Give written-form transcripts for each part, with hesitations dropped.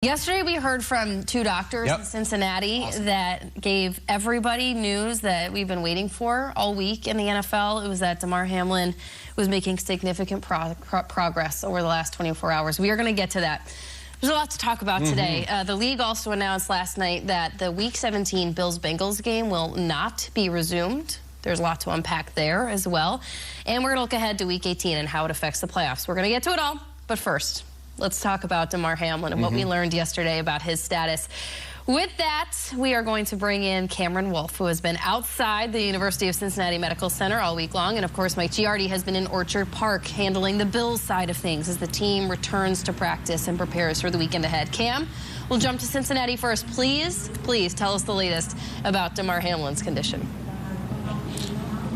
Yesterday, we heard from two doctors in Cincinnati that gave everybody news that we've been waiting for all week in the NFL. It was that Damar Hamlin was making significant progress over the last 24 hours. We are going to get to that. There's a lot to talk about today. The league also announced last night that the Week 17 Bills-Bengals game will not be resumed. There's a lot to unpack there as well. And we're going to look ahead to Week 18 and how it affects the playoffs. We're going to get to it all, but first, let's talk about Damar Hamlin and what we learned yesterday about his status. With that, we are going to bring in Cameron Wolf, who has been outside the University of Cincinnati Medical Center all week long. And, of course, Mike Giardi has been in Orchard Park handling the Bills side of things as the team returns to practice and prepares for the weekend ahead. Cam, we'll jump to Cincinnati first. Please tell us the latest about Damar Hamlin's condition.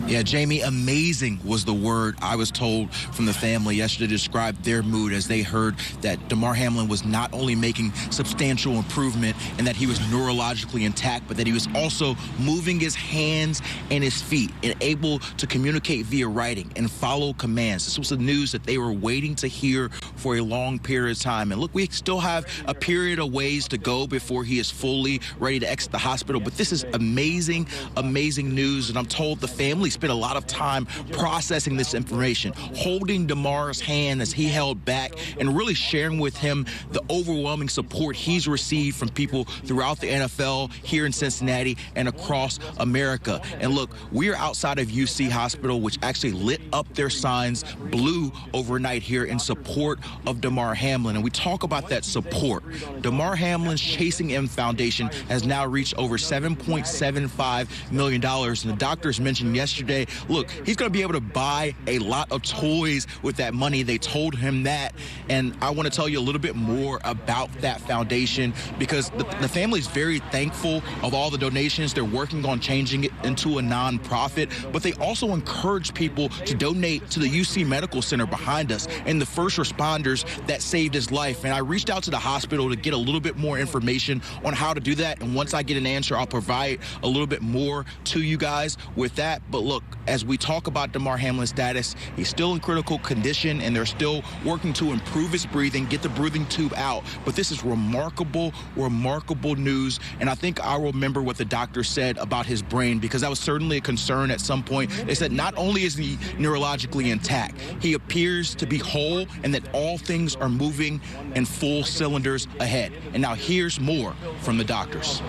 Yeah, Jamie, amazing was the word I was told from the family yesterday to describe their mood as they heard that Damar Hamlin was not only making substantial improvement and that he was neurologically intact, but that he was also moving his hands and his feet and able to communicate via writing and follow commands. This was the news that they were waiting to hear for a long period of time. And look, we still have a period of ways to go before he is fully ready to exit the hospital. But this is amazing, amazing news. And I'm told the family spent a lot of time processing this information, holding Damar's hand as he held back and really sharing with him the overwhelming support he's received from people throughout the NFL, here in Cincinnati, and across America. And look, we are outside of UC Hospital, which actually lit up their signs blue overnight here in support of Damar Hamlin. And we talk about that support. Damar Hamlin's Chasing M Foundation has now reached over $7.75 million. And the doctors mentioned yesterday, look, he's going to be able to buy a lot of toys with that money. They told him that. And I want to tell you a little bit more about that foundation because the family is very thankful of all the donations. They're working on changing it into a nonprofit, but they also encourage people to donate to the UC Medical Center behind us and the first responders that saved his life. And I reached out to the hospital to get a little bit more information on how to do that. And once I get an answer, I'll provide a little bit more to you guys with that. But look, as we talk about Damar Hamlin's status, he's still in critical condition, and they're still working to improve his breathing, get the breathing tube out. But this is remarkable, remarkable news. And I think I'll remember what the doctor said about his brain, because that was certainly a concern at some point. They said not only is he neurologically intact, he appears to be whole and that all things are moving in full cylinders ahead. And now here's more from the doctors.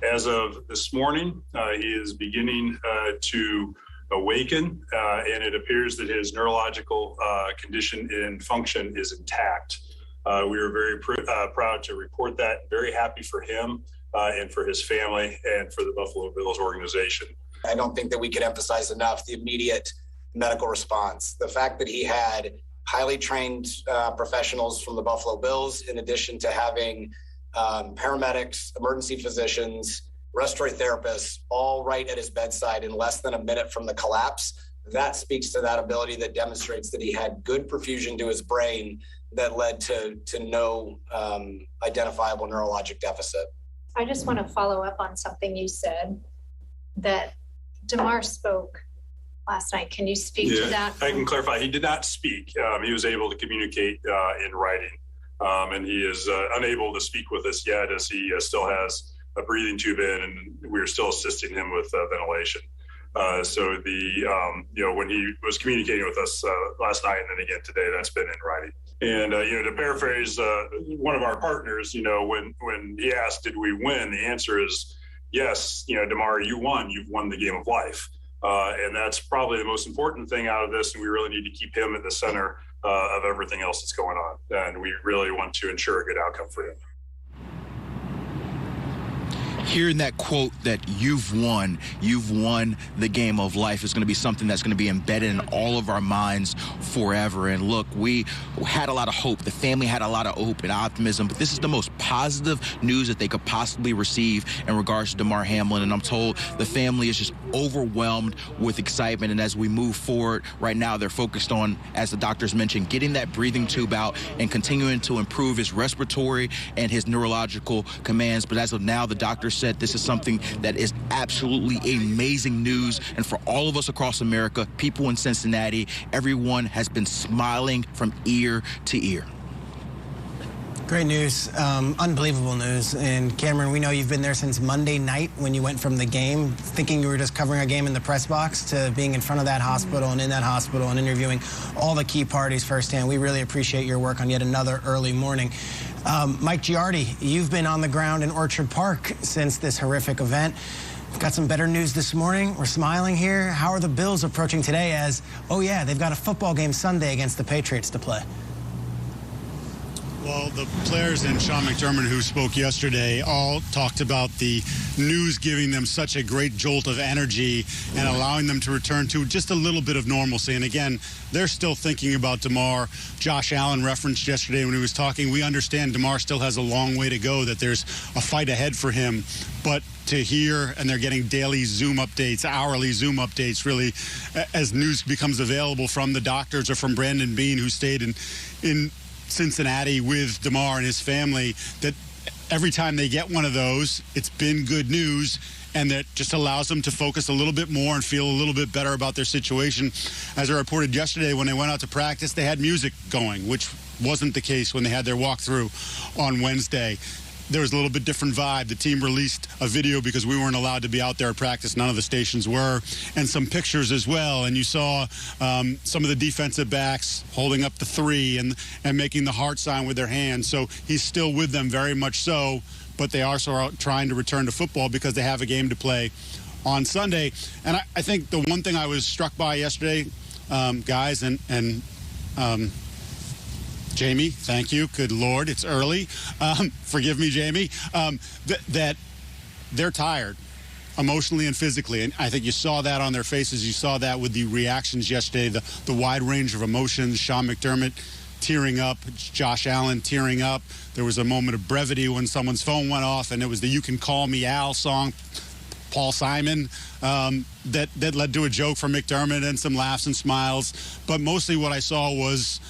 As of this morning, he is beginning to awaken, and it appears that his neurological condition and function is intact. We are very proud to report that, very happy for him and for his family and for the Buffalo Bills organization. I don't think that we could emphasize enough the immediate medical response. The fact that he had highly trained professionals from the Buffalo Bills, in addition to having paramedics, emergency physicians, respiratory therapists, all right at his bedside in less than a minute from the collapse. That speaks to that ability that demonstrates that he had good perfusion to his brain that led to no identifiable neurologic deficit. I just want to follow up on something you said, that Damar spoke last night. Can you speak to that? I can clarify. He did not speak. He was able to communicate in writing. And he is unable to speak with us yet, as he still has a breathing tube in, and we're still assisting him with ventilation. So when he was communicating with us last night and then again today, that's been in writing. And to paraphrase one of our partners, when he asked, "Did we win?" the answer is yes. Damar, you won. You've won the game of life, and that's probably the most important thing out of this. And we really need to keep him at the center of everything else that's going on. And we really want to ensure a good outcome for him. Hearing that quote that you've won the game of life is going to be something that's going to be embedded in all of our minds forever. And look, we had a lot of hope. The family had a lot of hope and optimism, but this is the most positive news that they could possibly receive in regards to Damar Hamlin. And I'm told the family is just overwhelmed with excitement. And as we move forward right now, they're focused on, as the doctors mentioned, getting that breathing tube out and continuing to improve his respiratory and his neurological commands. But as of now, the doctors said this is something that is absolutely amazing news. And for all of us across America, people in Cincinnati, everyone has been smiling from ear to ear. Great news, unbelievable news. And Cameron, we know you've been there since Monday night when you went from the game, thinking you were just covering a game in the press box, to being in front of that hospital and in that hospital and interviewing all the key parties firsthand. We really appreciate your work on yet another early morning. Mike Giardi, you've been on the ground in Orchard Park since this horrific event. We've got some better news this morning. We're smiling here. How are the Bills approaching today as, oh yeah, they've got a football game Sunday against the Patriots to play? Well, the players and Sean McDermott, who spoke yesterday, all talked about the news giving them such a great jolt of energy and allowing them to return to just a little bit of normalcy. And again, they're still thinking about Damar. Josh Allen referenced yesterday when he was talking, we understand Damar still has a long way to go, that there's a fight ahead for him. But to hear, and they're getting daily Zoom updates, hourly Zoom updates, really, as news becomes available from the doctors or from Brandon Beane, who stayed in Cincinnati with Damar and his family, that every time they get one of those, it's been good news, and that just allows them to focus a little bit more and feel a little bit better about their situation. As I reported yesterday, when they went out to practice, they had music going, which wasn't the case when they had their walkthrough on Wednesday. There was a little bit different vibe. The team released a video because we weren't allowed to be out there at practice. None of the stations were. And some pictures as well. And you saw some of the defensive backs holding up the 3 and making the heart sign with their hands. So he's still with them, very much so. But they are trying to return to football because they have a game to play on Sunday. And I think the one thing I was struck by yesterday, guys, and Jamie, thank you. Good Lord, it's early. Forgive me, Jamie. That they're tired, emotionally and physically. And I think you saw that on their faces. You saw that with the reactions yesterday, the wide range of emotions. Sean McDermott tearing up, Josh Allen tearing up. There was a moment of brevity when someone's phone went off, and it was the "You Can Call Me Al" song, Paul Simon, that led to a joke from McDermott and some laughs and smiles. But mostly what I saw was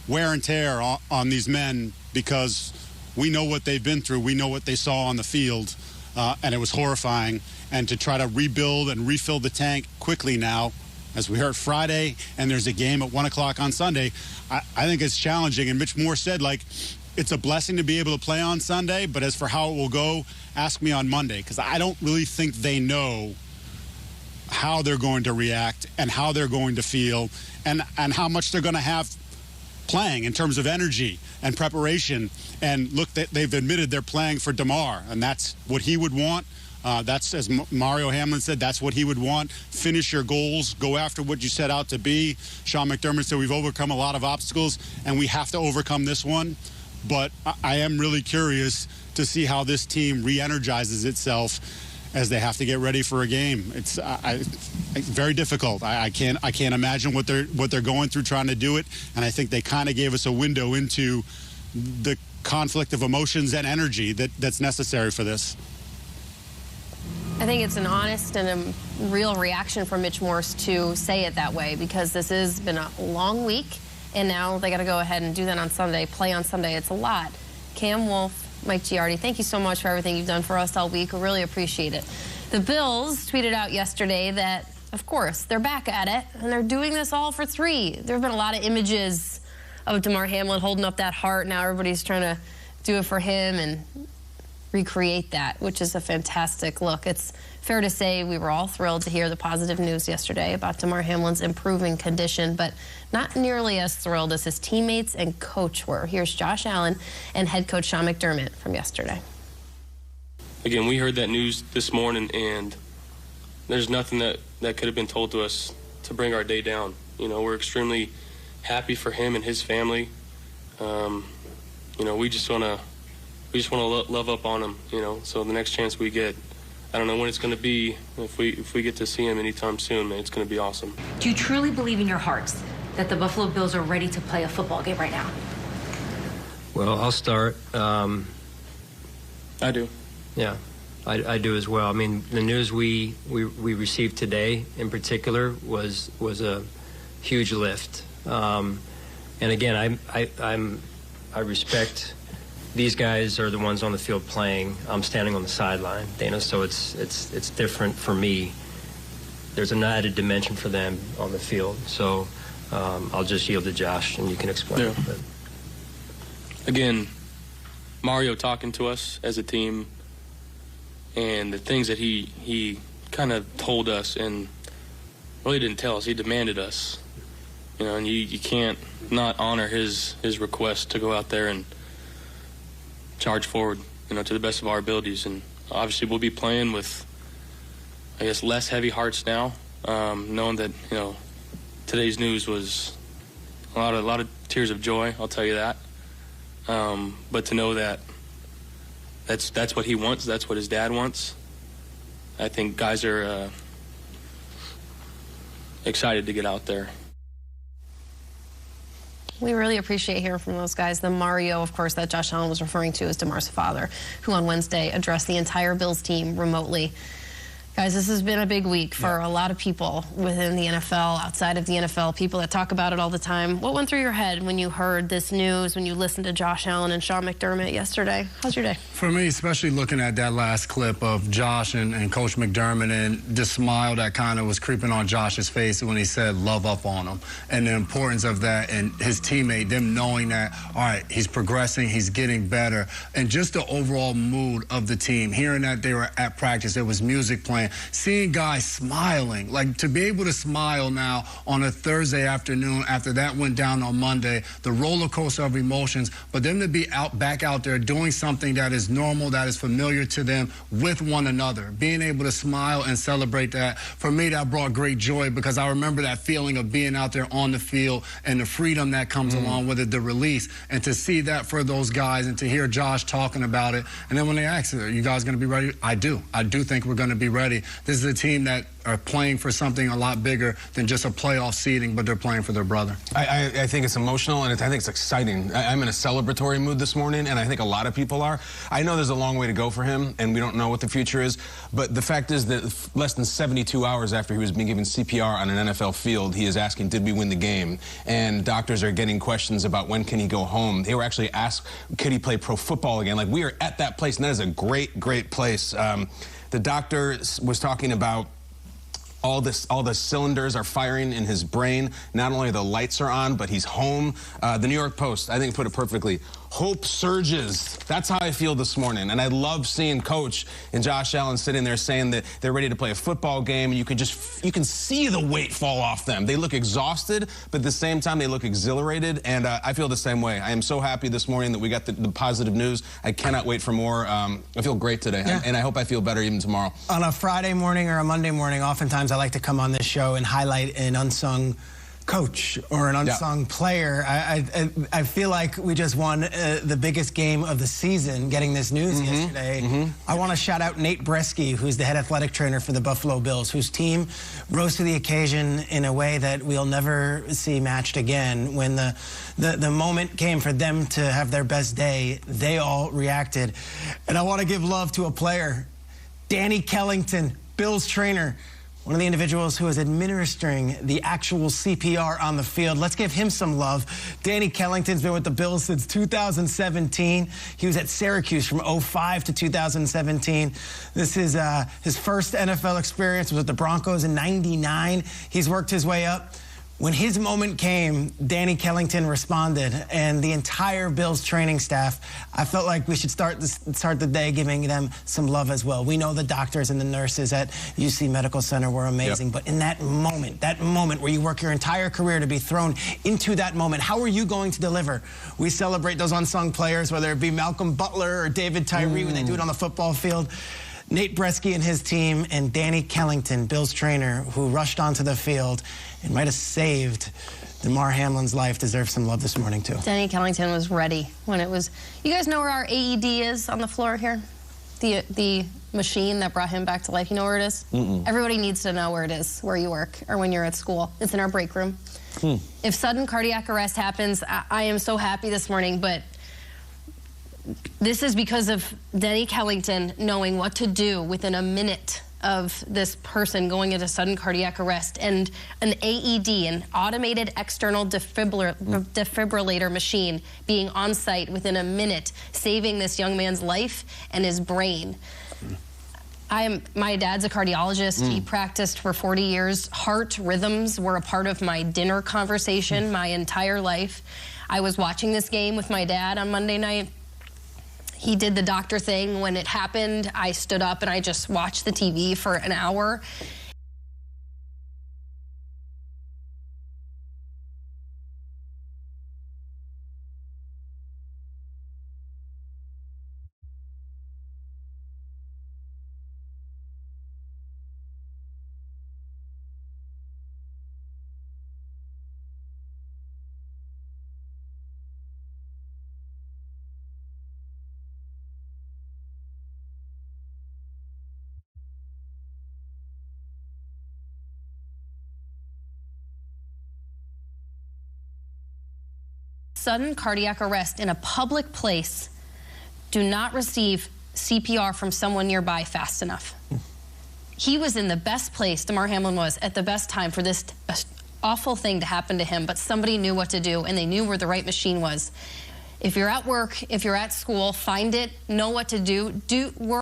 wear and tear on these men, because we know what they've been through. We know what they saw on the field, and it was horrifying. And to try to rebuild and refill the tank quickly now, as we heard Friday, and there's a game at 1 o'clock on Sunday, I think it's challenging. And Mitch Moore said, it's a blessing to be able to play on Sunday, but as for how it will go, ask me on Monday, because I don't really think they know how they're going to react and how they're going to feel and how much they're going to have playing in terms of energy and preparation. And look, they've admitted they're playing for Damar, and that's what he would want. That's, as Mario Hamlin said, that's what he would want. Finish your goals, go after what you set out to be. Sean McDermott said we've overcome a lot of obstacles, and we have to overcome this one. But I am really curious to see how this team re-energizes itself as they have to get ready for a game. It's very difficult. I can't imagine what they're going through trying to do it. And I think they kind of gave us a window into the conflict of emotions and energy that's necessary for this. I think it's an honest and a real reaction from Mitch Morse to say it that way, because this has been a long week, and now they got to go ahead and do that on Sunday, play on Sunday. It's a lot. Cam Wolf, Mike Giardi, thank you so much for everything you've done for us all week. We really appreciate it. The Bills tweeted out yesterday that, of course, they're back at it, and they're doing this all for 3. There have been a lot of images of Damar Hamlin holding up that heart. Now everybody's trying to do it for him and recreate that, which is a fantastic look. It's fair to say we were all thrilled to hear the positive news yesterday about Damar Hamlin's improving condition, but not nearly as thrilled as his teammates and coach were. Here's Josh Allen and head coach Sean McDermott from yesterday. Again, we heard that news this morning, and there's nothing that could have been told to us to bring our day down. You know, we're extremely happy for him and his family. You know, we just want to love up on him, you know, so the next chance we get, I don't know when it's going to be. If we get to see him anytime soon, man, it's going to be awesome. Do you truly believe in your hearts that the Buffalo Bills are ready to play a football game right now? Well, I'll start. I do. Yeah, I do as well. I mean, the news we received today in particular was a huge lift. And again, I respect. These guys are the ones on the field playing. I'm standing on the sideline, Dana, so it's different for me. There's an added dimension for them on the field. So I'll just yield to Josh, and you can explain it. But. again, Mario talking to us as a team and the things that he kind of told us, and really didn't tell us, he demanded us. You know, and you can't not honor his request to go out there and charge forward, you know, to the best of our abilities. And obviously we'll be playing with, I guess, less heavy hearts now, knowing that, you know, today's news was a lot of tears of joy, I'll tell you that. But to know that that's what he wants, that's what his dad wants, I think guys are excited to get out there. We really appreciate hearing from those guys. The Mario, of course, that Josh Allen was referring to is Damar's father, who on Wednesday addressed the entire Bills team remotely. Guys, this has been a big week for a lot of people within the NFL, outside of the NFL, people that talk about it all the time. What went through your head when you heard this news, when you listened to Josh Allen and Sean McDermott yesterday? How's your day? For me, especially looking at that last clip of Josh and Coach McDermott and the smile that kind of was creeping on Josh's face when he said love up on him, and the importance of that, and his teammate, them knowing that, all right, he's progressing, he's getting better, and just the overall mood of the team, hearing that they were at practice, there was music playing, seeing guys smiling, like to be able to smile now on a Thursday afternoon after that went down on Monday, the roller coaster of emotions, but them to be back out there doing something that is normal, that is familiar to them with one another, being able to smile and celebrate that, for me, that brought great joy, because I remember that feeling of being out there on the field and the freedom that comes along with it, the release, and to see that for those guys and to hear Josh talking about it. And then when they asked, are you guys going to be ready? I do think we're going to be ready. This is a team that are playing for something a lot bigger than just a playoff seeding, but they're playing for their brother. I think it's emotional, and I think it's exciting. I'm in a celebratory mood this morning, and I think a lot of people are. I know there's a long way to go for him, and we don't know what the future is, but the fact is that less than 72 hours after he was being given CPR on an NFL field, he is asking, did we win the game? And doctors are getting questions about when can he go home. They were actually asked, could he play pro football again? Like, we are at that place, and that is a great, great place. The doctor was talking about all the cylinders are firing in his brain. Not only the lights are on, but he's home. The New York Post, I think, put it perfectly. Hope surges. That's how I feel this morning. And I love seeing Coach and Josh Allen sitting there saying that they're ready to play a football game, and you can see the weight fall off them. They look exhausted, but at the same time, they look exhilarated, and I feel the same way. I am so happy this morning that we got the positive news. I cannot wait for more. I feel great today, and I hope I feel better even tomorrow. On a Friday morning or a Monday morning, oftentimes I like to come on this show and highlight an unsung coach or an unsung player. I feel like we just won the biggest game of the season getting this news yesterday. I want to shout out Nate Bresky, who's the head athletic trainer for the Buffalo Bills, whose team rose to the occasion in a way that we'll never see matched again. When the moment came for them to have their best day, they all reacted. And I want to give love to a player, Danny Kellington, Bills trainer, one of the individuals who is administering the actual CPR on the field. Let's give him some love. Danny Kellington's been with the Bills since 2017. He was at Syracuse from 2005 to 2017. This is his first NFL experience, was with the Broncos in '99. He's worked his way up. When his moment came, Danny Kellington responded, and the entire Bills training staff, I felt like we should start the day giving them some love as well. We know the doctors and the nurses at UC Medical Center were amazing, but in that moment where you work your entire career to be thrown into that moment, how are you going to deliver? We celebrate those unsung players, whether it be Malcolm Butler or David Tyree when they do it on the football field. Nate Bresky and his team, and Danny Kellington, Bills trainer, who rushed onto the field and might have saved Damar Hamlin's life, deserves some love this morning, too. Danny Kellington was ready when it was... You guys know where our AED is on the floor here? The machine that brought him back to life. You know where it is? Everybody needs to know where it is, where you work or when you're at school. It's in our break room. If sudden cardiac arrest happens, I am so happy this morning, but... This is because of Danny Kellington knowing what to do within a minute of this person going into sudden cardiac arrest, and an AED, an automated external defibrillator machine, being on site within a minute, saving this young man's life and his brain. My dad's a cardiologist. He practiced for 40 years. Heart rhythms were a part of my dinner conversation my entire life. I was watching this game with my dad on Monday night. He did the doctor thing. When it happened, I stood up and I just watched the TV for an hour. Sudden cardiac arrest in a public place. Do not receive CPR from someone nearby fast enough. He was in the best place, Damar Hamlin was, at the best time for this awful thing to happen to him, but somebody knew what to do, and they knew where the right machine was. If you're at work, if you're at school, find it, know what to do. Work